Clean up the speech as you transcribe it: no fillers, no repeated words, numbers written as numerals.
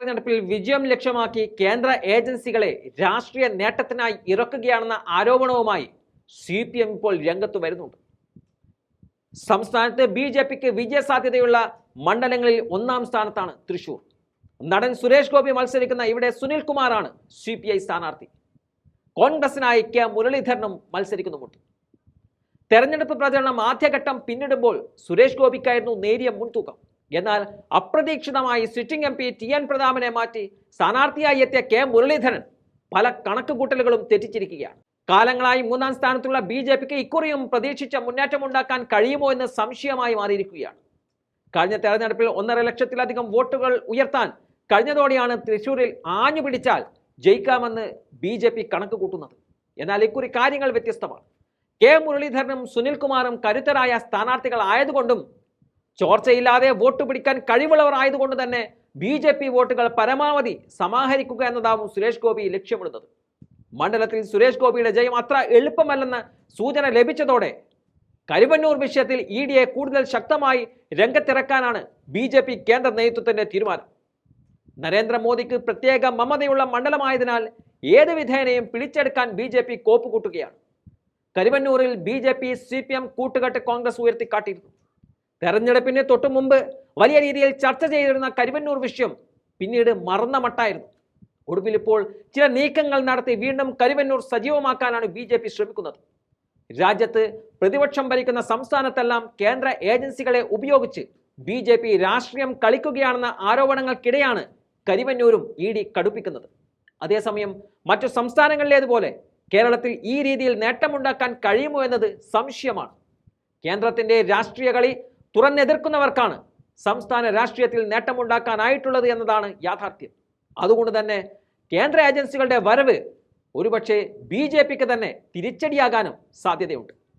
തെരഞ്ഞെടുപ്പിൽ വിജയം ലക്ഷ്യമാക്കി കേന്ദ്ര ഏജൻസികളെ രാഷ്ട്രീയ നേട്ടത്തിനായി ഇറക്കുകയാണെന്ന ആരോപണവുമായി CPM ഇപ്പോൾ രംഗത്ത് വരുന്നുണ്ട്. സംസ്ഥാനത്ത് BJPക്ക് വിജയസാധ്യതയുള്ള മണ്ഡലങ്ങളിൽ ഒന്നാം സ്ഥാനത്താണ് തൃശൂർ. നടൻ സുരേഷ് ഗോപി മത്സരിക്കുന്ന ഇവിടെ സുനിൽകുമാറാണ് CPI സ്ഥാനാർത്ഥി. കോൺഗ്രസിനായി K മുരളീധരനും മത്സരിക്കുന്നുമുണ്ട്. തെരഞ്ഞെടുപ്പ് പ്രചരണം ആദ്യഘട്ടം പിന്നിടുമ്പോൾ സുരേഷ് ഗോപിക്കായിരുന്നു നേരിയ മുൻതൂക്കം. എന്നാൽ അപ്രതീക്ഷിതമായി സിറ്റിംഗ് MP TN പ്രതാപനെ മാറ്റി സ്ഥാനാർത്ഥിയായി എത്തിയ K മുരളീധരൻ പല കണക്കുകൂട്ടലുകളും തെറ്റിച്ചിരിക്കുകയാണ്. കാലങ്ങളായി മൂന്നാം സ്ഥാനത്തുള്ള BJPക്ക് ഇക്കുറിയും പ്രതീക്ഷിച്ച മുന്നേറ്റമുണ്ടാക്കാൻ കഴിയുമോ എന്ന് സംശയമായി മാറിയിരിക്കുകയാണ്. കഴിഞ്ഞ തെരഞ്ഞെടുപ്പിൽ 1.5 ലക്ഷത്തിലധികം വോട്ടുകൾ ഉയർത്താൻ കഴിഞ്ഞതോടെയാണ് തൃശൂരിൽ ആഞ്ഞു പിടിച്ചാൽ ജയിക്കാമെന്ന് BJP കണക്ക് കൂട്ടുന്നത്. എന്നാൽ ഇക്കുറി കാര്യങ്ങൾ വ്യത്യസ്തമാണ്. K മുരളീധരനും സുനിൽകുമാറും കരുത്തരായ സ്ഥാനാർത്ഥികൾ ആയതുകൊണ്ടും ചോർച്ചയില്ലാതെ വോട്ട് പിടിക്കാൻ കഴിവുള്ളവർ ആയതുകൊണ്ട് തന്നെ BJP വോട്ടുകൾ പരമാവധി സമാഹരിക്കുക എന്നതാവും സുരേഷ് ഗോപി ലക്ഷ്യമിടുന്നത്. മണ്ഡലത്തിൽ സുരേഷ് ഗോപിയുടെ ജയം അത്ര എളുപ്പമല്ലെന്ന സൂചന ലഭിച്ചതോടെ കരുവന്നൂർ വിഷയത്തിൽ EDയെ കൂടുതൽ ശക്തമായി രംഗത്തിറക്കാനാണ് BJP കേന്ദ്ര നേതൃത്വത്തിന്റെ തീരുമാനം. നരേന്ദ്രമോദിക്ക് പ്രത്യേക മമതയുള്ള മണ്ഡലമായതിനാൽ ഏത് വിധേനയും പിടിച്ചെടുക്കാൻ BJP കോപ്പുകൂട്ടുകയാണ്. കരുവന്നൂരിൽ BJP CPM കൂട്ടുകെട്ട് കോൺഗ്രസ് ഉയർത്തിക്കാട്ടിയിരുന്നു. തെരഞ്ഞെടുപ്പിന് തൊട്ടു മുമ്പ് വലിയ രീതിയിൽ ചർച്ച ചെയ്തിരുന്ന കരുവന്നൂർ വിഷയം പിന്നീട് മറന്ന മട്ടായിരുന്നു. ഒടുവിൽ ഇപ്പോൾ ചില നീക്കങ്ങൾ നടത്തി വീണ്ടും കരുവന്നൂർ സജീവമാക്കാനാണ് BJP ശ്രമിക്കുന്നത്. രാജ്യത്ത് പ്രതിപക്ഷം ഭരിക്കുന്ന സംസ്ഥാനത്തെല്ലാം കേന്ദ്ര ഏജൻസികളെ ഉപയോഗിച്ച് BJP രാഷ്ട്രീയം കളിക്കുകയാണെന്ന ആരോപണങ്ങൾക്കിടെയാണ് കരുവന്നൂരും ED കടുപ്പിക്കുന്നത്. അതേസമയം മറ്റു സംസ്ഥാനങ്ങളിലേതുപോലെ കേരളത്തിൽ ഈ രീതിയിൽ നേട്ടമുണ്ടാക്കാൻ കഴിയുമോ എന്നത് സംശയമാണ്. കേന്ദ്രത്തിന്റെ രാഷ്ട്രീയ കളി തുറന്നെതിർക്കുന്നവർക്കാണ് സംസ്ഥാന രാഷ്ട്രീയത്തിൽ നേട്ടമുണ്ടാക്കാനായിട്ടുള്ളത് എന്നതാണ് യാഥാർത്ഥ്യം. അതുകൊണ്ട് തന്നെ കേന്ദ്ര ഏജൻസികളുടെ വരവ് ഒരുപക്ഷെ BJPക്ക് തന്നെ തിരിച്ചടിയാകാനും സാധ്യതയുണ്ട്.